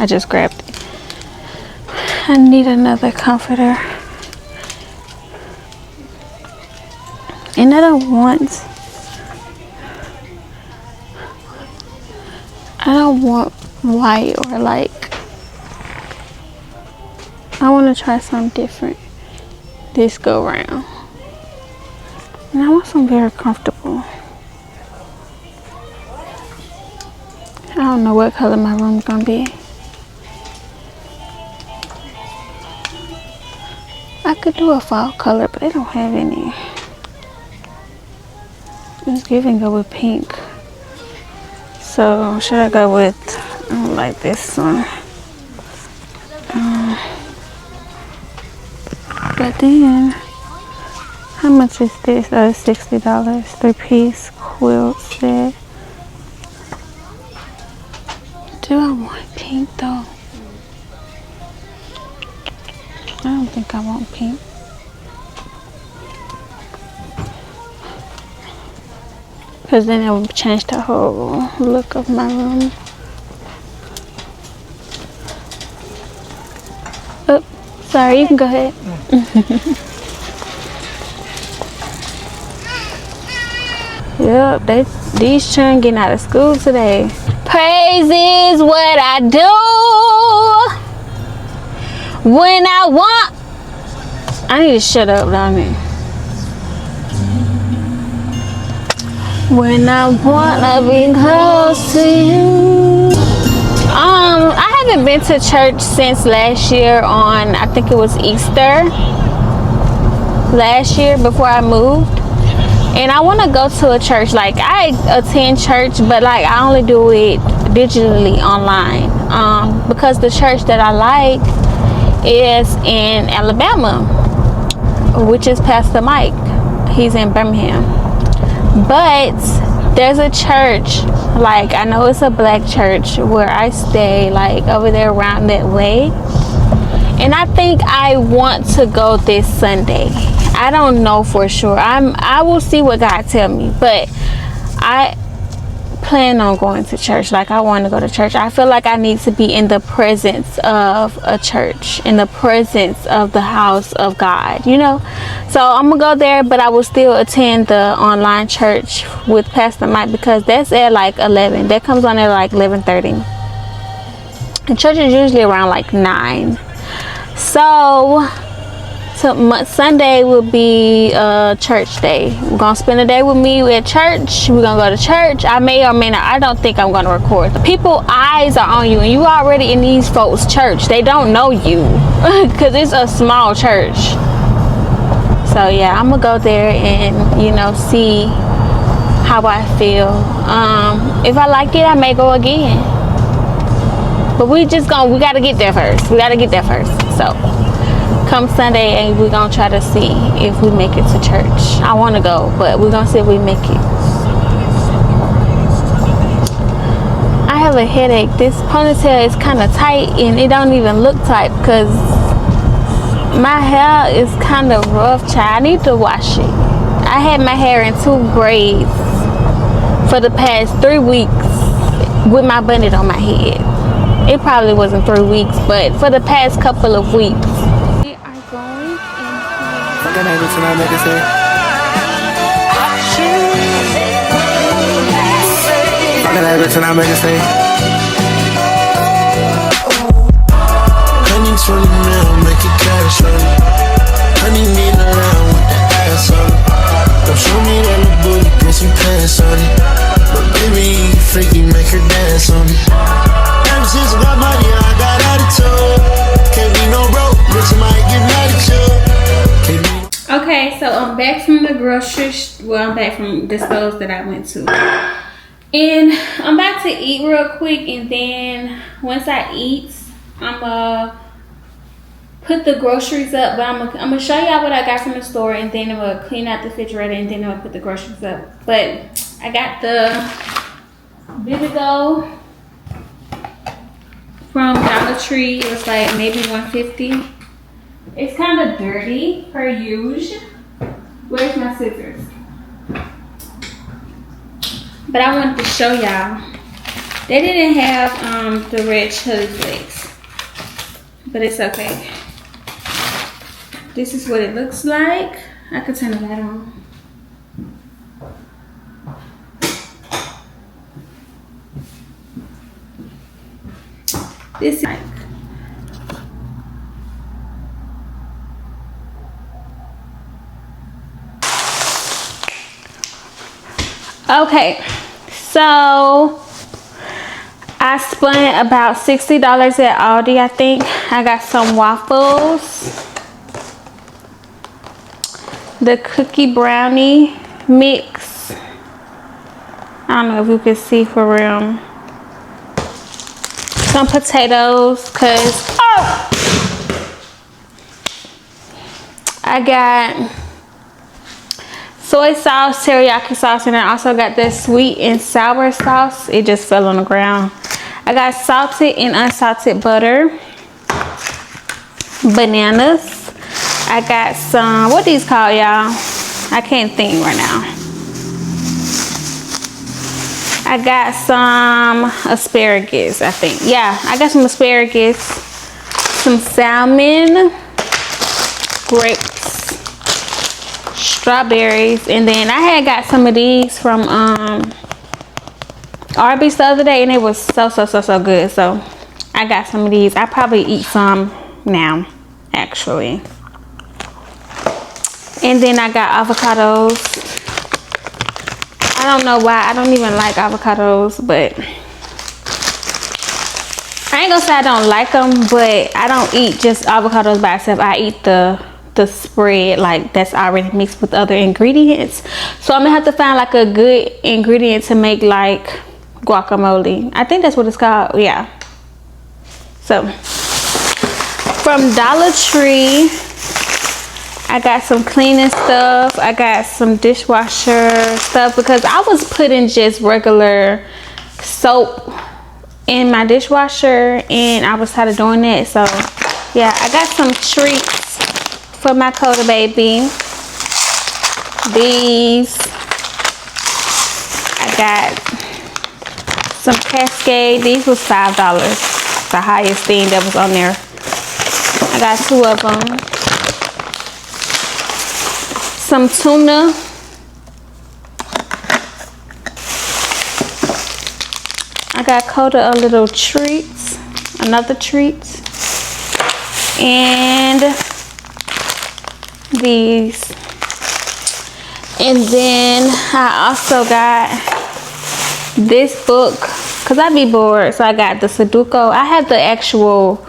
I just grabbed it. I need another comforter. And I don't want white or like, I want to try something different this go round. And I want some very comfortable. I don't know what color my room's gonna be. I could do a fall color, but they don't have any. It's giving go with pink. So should I go with, I don't like this one. But then, how much is this? Oh, it's $60. 3-piece quilt set. Do I want pink though? I don't think I want pink. Because then it would change the whole look of my room. Oh, sorry, you can go ahead. Yep, these children getting out of school today. Praise is what I do when I want. I need to shut up, don't I? When I wanna be close to you. I haven't been to church since last year on, I think it was Easter. Last year before I moved. And I want to go to a church. Like, I attend church, but like I only do it digitally online. Because the church that I like is in Alabama, which is Pastor Mike. He's in Birmingham. But there's a church, like I know it's a black church where I stay, like over there around that way. And I think I want to go this Sunday. I don't know for sure. I will see what God tell me, but I plan on going to church. Like, I want to go to church. I feel like I need to be in the presence of a church, in the presence of the house of God, you know. So I'm gonna go there, but I will still attend the online church with Pastor Mike, because that's at like 11. That comes on at like 11:30. And church is usually around like 9. So Sunday will be church day. We're gonna spend a day with me at church. We're gonna go to church. I may or may not. I don't think I'm gonna record. People's eyes are on you, and you already in these folks' church. They don't know you because it's a small church. So yeah, I'm gonna go there and, you know, see how I feel. If I like it, I may go again. But we gotta get there first. So come Sunday, and we're gonna try to see if we make it to church. I want to go, but we're gonna see if we make it. I have a headache. This ponytail is kind of tight, and it don't even look tight because my hair is kind of rough, child. I need to wash it. I had my hair in 2 braids for the past 3 weeks with my bonnet on my head. It probably wasn't 3 weeks, but for the past couple of weeks. We are going Honey need around with the ass on it. Don't show me that little booty, get some pants on it. But baby, you freaky, make her dance on it. Ever since I got money, I got attitude. Can't be no broke, bitch, I might get mad at you. Okay, so I'm back from the grocery I'm back from the stores that I went to. And I'm about to eat real quick, and then once I eat, I'm put the groceries up, but I'm gonna show y'all what I got from the store, and then I'm gonna clean out the refrigerator, and then I'm gonna put the groceries up. But I got the Vivigo from Dollar Tree. It was like maybe $1.50. It's kind of dirty per usual. Where's my scissors? But I wanted to show y'all They didn't have the red chili flakes, but it's okay. This is what it looks like. I could turn the light on. This is like, okay, so I spent about $60 at Aldi, I think. I got some waffles, the cookie brownie mix. I don't know if you can see for real. Some potatoes, cause I got soy sauce, teriyaki sauce, and I also got this sweet and sour sauce. It just fell on the ground. I got salted and unsalted butter, bananas. I got some, what these called, y'all? I can't think right now. I got some asparagus, I think. Yeah, I got some asparagus, some salmon, grapes, strawberries, and then I had got some of these from Arby's the other day, and it was so good. So I got some of these. I probably eat some now, actually. And then I got avocados. I don't know why. I don't even like avocados, but I ain't gonna say I don't like them, but I don't eat just avocados by itself. I eat the spread, like that's already mixed with other ingredients. So I'm gonna have to find like a good ingredient to make like guacamole. I think that's what it's called. Yeah. So from Dollar Tree, I got some cleaning stuff. I got some dishwasher stuff because I was putting just regular soap in my dishwasher and I was tired of doing that. So yeah, I got some treats for my Coda baby. These. I got some Cascade. These was $5. The highest thing that was on there. I got 2 of them. Some tuna. I got Coda a little treats, another treat, and these. And then I also got this book because I be bored, so I got the Sudoku. I have the actual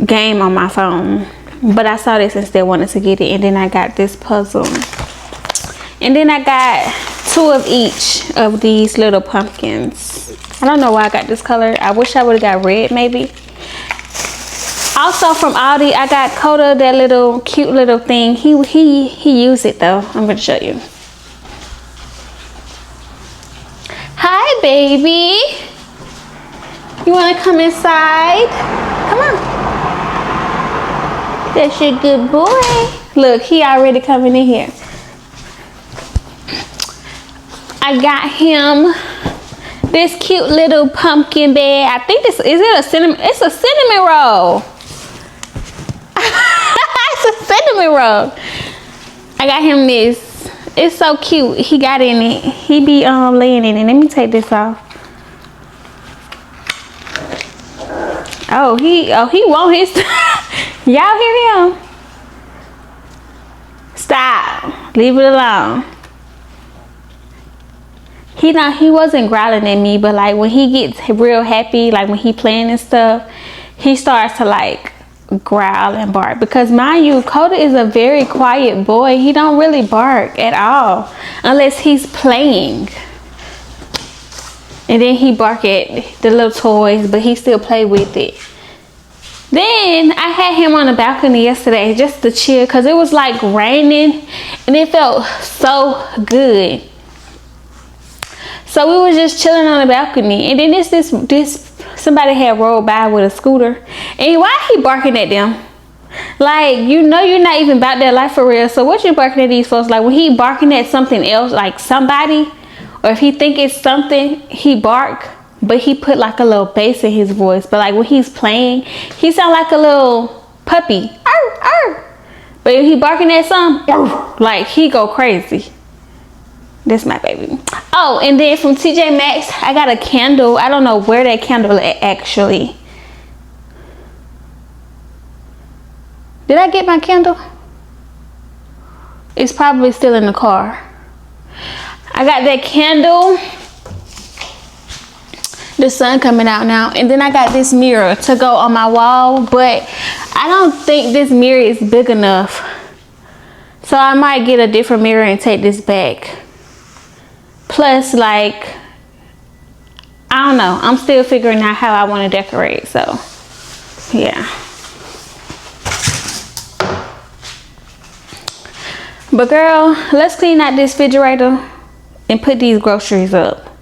game on my phone, but I saw this and still wanted to get it. And then I got this puzzle, and then I got 2 of each of these little pumpkins. I don't know why I got this color. I wish I would have got red maybe. Also from Aldi, I got Coda that little cute little thing. He used it though. I'm gonna show you. Hi baby. You wanna come inside? Come on. That's your good boy. Look, he already coming in here. I got him this cute little pumpkin bed. I think this is it a cinnamon. It's a cinnamon roll. It's a cinnamon roll. I got him this. It's so cute. He got in it. He be laying in it. Let me take this off. Oh, he want his. Y'all hear him? Stop. Leave it alone. He wasn't growling at me, but like when he gets real happy, like when he playing and stuff, he starts to like growl and bark. Because mind you, Coda is a very quiet boy. He don't really bark at all unless he's playing. And then he bark at the little toys, but he still play with it. Then I had him on the balcony yesterday just to chill because it was like raining and it felt so good. So we was just chilling on the balcony, and then this somebody had rolled by with a scooter, and why he barking at them? Like, you know you're not even about that life for real, so what you barking at these folks? Like when he barking at something else, like somebody, or if he think it's something, he bark, but he put like a little bass in his voice. But like when he's playing, he sound like a little puppy. Arr, arr. But if he barking at something, like he go crazy. This my baby. Oh, and then from TJ Maxx, I got a candle. I don't know where that candle is actually. Did I get my candle? It's probably still in the car. I got that candle. The sun coming out now. And then I got this mirror to go on my wall, but I don't think this mirror is big enough. So I might get a different mirror and take this back. Plus, like, I don't know. I'm still figuring out how I want to decorate. So, yeah. But girl, let's clean out this refrigerator and put these groceries up.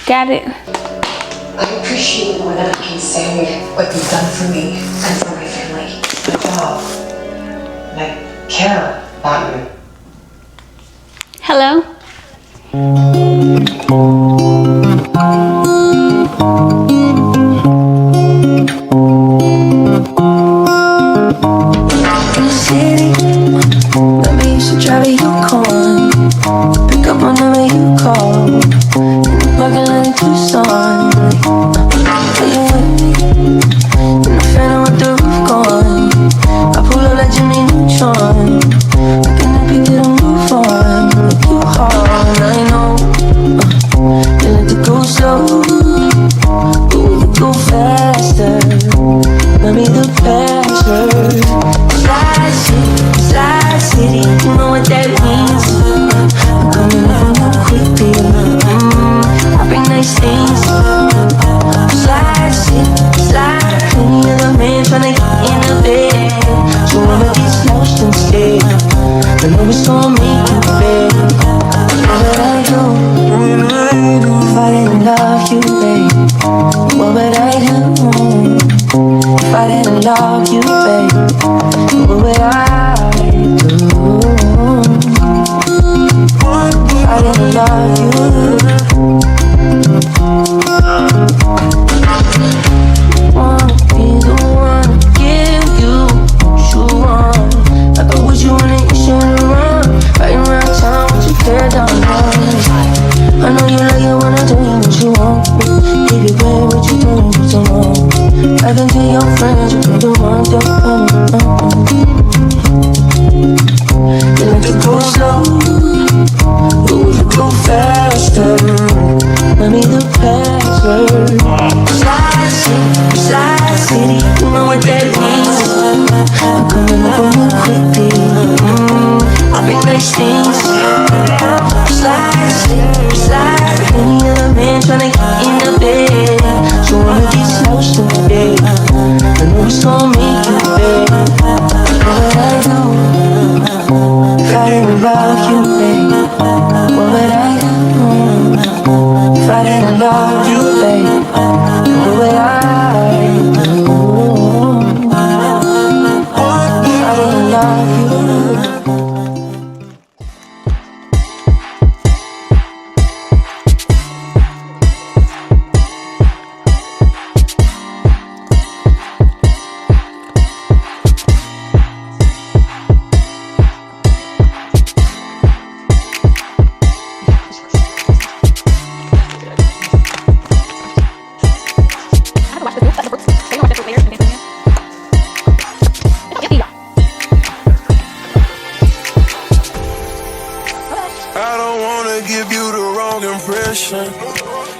Got it? I appreciate more than I can say what you've done for me and for my family, my job. And I care about you. Hello?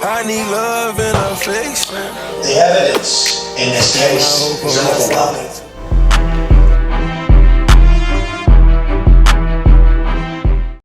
I need love and affection. The evidence in this case is overwhelming.